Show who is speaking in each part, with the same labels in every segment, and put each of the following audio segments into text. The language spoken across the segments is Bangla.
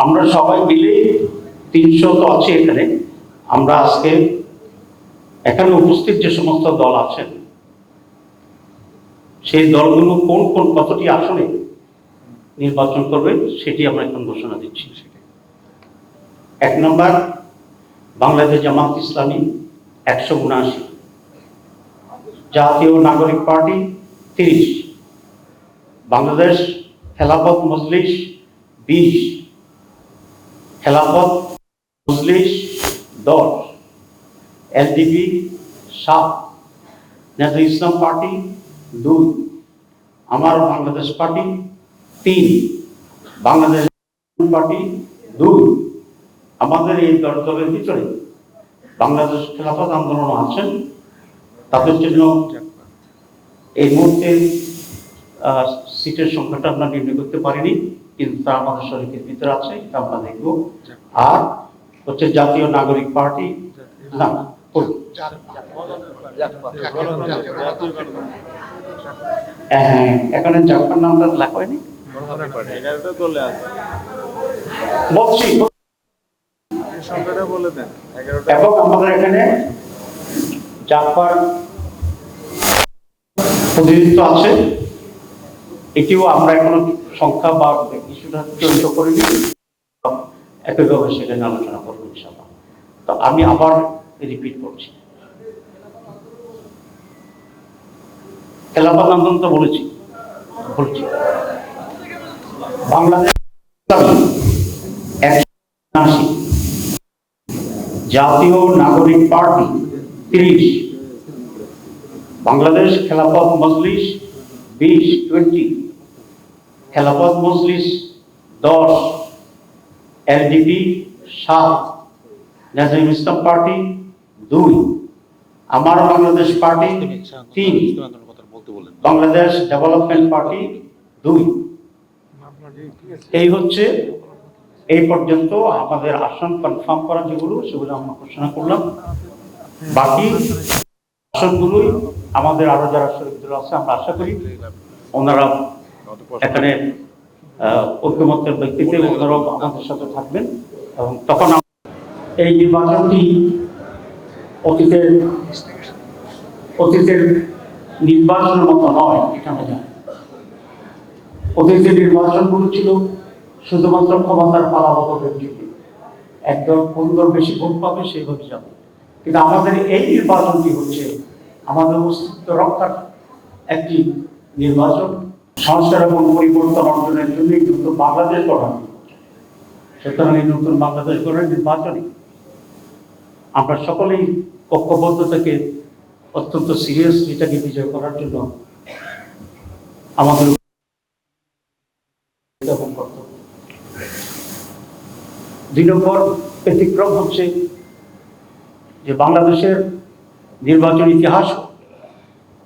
Speaker 1: আমরা সবাই মিলে 300 তো আছে এখানে। আমরা আজকে এখানে উপস্থিত যে সমস্ত দল আছেন সেই দলগুলো কোন কোন কতটি আসনে নির্বাচন করবে সেটি আমরা এখন ঘোষণা দিচ্ছি। 1 নম্বর বাংলাদেশ জামাত ইসলামী 179, জাতীয় নাগরিক party 30, Bangladesh Khelafat Majlis 20, Khelafat Majlis 10, LDP 7, nasal ইসলাম পার্টি 2, আমার বাংলাদেশ পার্টি 3, বাংলাদেশ পার্টি 2। আমাদের এই দলের ভিতরে বাংলাদেশ খেলাফত আন্দোলন আছেন, তাদের জন্য এই মুহূর্তে সিটের সংখ্যাটা আমরা নির্ণয় করতে পারিনি, কিন্তু তা আমাদের শরীরের ভিতরে আছে, এটা আমরা দেখব। আর হচ্ছে জাতীয় নাগরিক পার্টি, না এখানে জাপান নামটা লেখা হয়নি, বলছি। এবং আমাদের এখানে জাপান প্রতিনিধিত্ব আছে, এটিও আমরা এখনো সংখ্যা বা ইস্যুটা চূড়ান্ত করিনি, একইভাবে সেখানে আলোচনা করবো ইনশাআল্লাহ। তো আমি আবার রিপিট করছি, খেলাফত আন্দোলন তো বলছি বাংলাদেশ 179, জাতীয় নাগরিক party 30, Bangladesh Khelafat Majlis 20, Khelafat Majlis 10, LDP 7, nasal ইসলাম পার্টি 2, আমার Bangladesh party 3, Bangladesh development party 2। এই হচ্ছে এই পর্যন্ত আমাদের আসন কনফার্ম করা যেগুলো, সেগুলো আমরা ঘোষণা করলাম। বাকি আসনগুলোই আমাদের আরো যারা শরীর আছে, আমরা আশা করি ওনারা এখানে ঐক্যমত্যের ভিত্তিতে ওনারাও আমাদের সাথে থাকবেন। এবং তখন এই নির্বাচনটি অতীতের নির্বাচনের মতো নয়, এটা আমরা জানি। অতীতের নির্বাচনগুলো ছিল শুধুমাত্র ক্ষমতার পালাবদলের জন্য, একদল কোন দল বেশি ভোট পাবে সেইভাবে যাবে। কিন্তু আমাদের এই নির্বাচনটি হচ্ছে আমাদের অস্তিত্ব রক্ষার একটি নির্বাচন, সংস্কার এবং পরিবর্তন অর্জনের জন্য নতুন বাংলাদেশ গঠন। সুতরাং এই নতুন বাংলাদেশ গঠনের নির্বাচনে আমরা সকলেই ঐক্যবদ্ধ থেকে অত্যন্ত সিরিয়াসলি এটাকে বিজয় করার জন্য আমাদের কর্তব্য। 2 নম্বর ব্যতিক্রম হচ্ছে যে বাংলাদেশের নির্বাচন ইতিহাস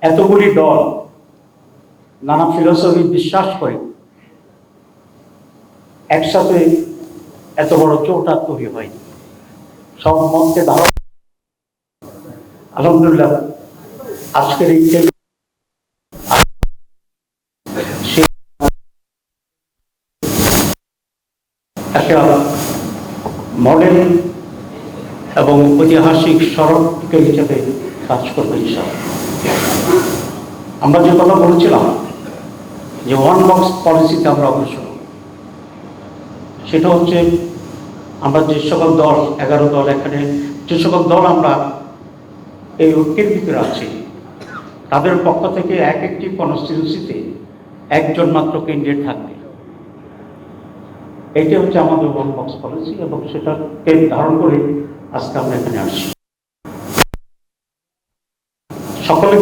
Speaker 1: এতগুলি দল নানা ফিলোসফি বিশ্বাস করে একসাথে এত বড় চোট তৈরি হয়নি। সব মতকে ধারণ, আলহামদুলিল্লাহ আজকের এই একটা মডেল এবং ঐতিহাসিক স্মরণিকা হিসেবে কাজ করবে ইনশাআল্লাহ। আমরা যে কথা বলেছিলাম যে 1 বক্স পলিসিতে আমরা অগ্রসর, সেটা হচ্ছে আমরা যে সকল দল 11 দল এখানে যে সকল দল আমরা এই ঐক্যের ভিতরে আছি, তাদের পক্ষ থেকে একটি কনস্টিটিউন্সিতে একজন মাত্র ক্যান্ডিডেট থাকবে। এটা হচ্ছে আমাদের 1 বক্স পলিসি, এবং সেটাকে ধারণ করে আজকে আমরা এখানে আসছি। সকলে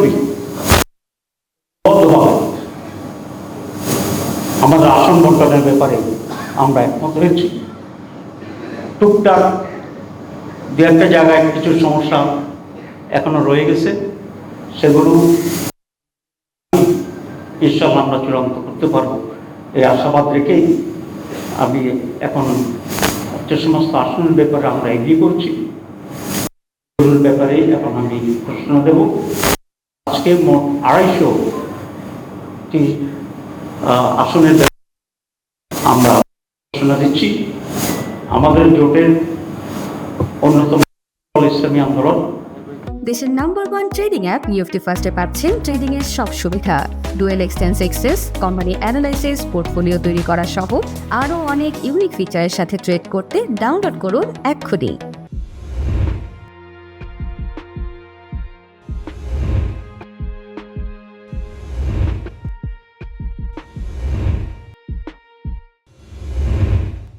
Speaker 1: আমাদের আসন বন্টনের ব্যাপারে আমরা একমত হয়েছি। টুকটাক 2-1টা জায়গায় কিছু সমস্যা এখনো রয়ে গেছে, সেগুলো ইনশাআল্লাহ আমরা চূড়ান্ত করতে পারবো এই আশাবাদ রেখেই আমি এখন যে সমস্ত আসনের ব্যাপারে আমরা এগিয়ে করছি ব্যাপারে এখন আমি ঘোষণা দেব। আজকে মোট 250টি আসনের আমরা ঘোষণা দিচ্ছি, আমাদের জোটের অন্যতম ইসলামী আন্দোলন
Speaker 2: দেশের নাম্বার 1 ট্রেডিং অ্যাপ নিফটি ফার্স্টে পাচ্ছেন ট্রেডিং এর সব সুবিধা, dual এক্সটেন্স access, company analysis, portfolio তৈরি করা সহ আরও অনেক ইউনিক ফিচারের সাথে ট্রেড করতে ডাউনলোড করুন এক্ষুনি।